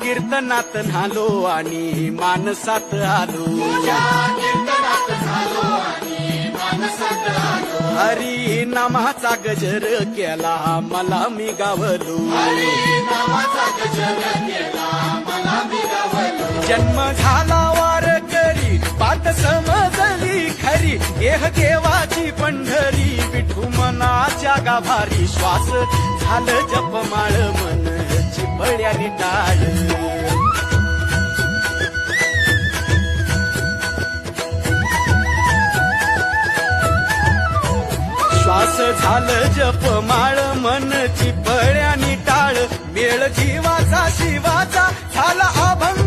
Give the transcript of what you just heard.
कीर्तनात न्हालो आणि मानसात आलो हरी नामाचा गजर केला मला मी गावलो जन्म झाला वार करी बात समजली खरी देह देवाची पंढरी विठू मनाच्या गाभारी श्वास झालं जपमाळ मन चिपळ्याने टाळ श्वास झालं जपमाळ मन चिपळ्याने टाळ मेळ जीवाचा शिवाचा झाला अभंग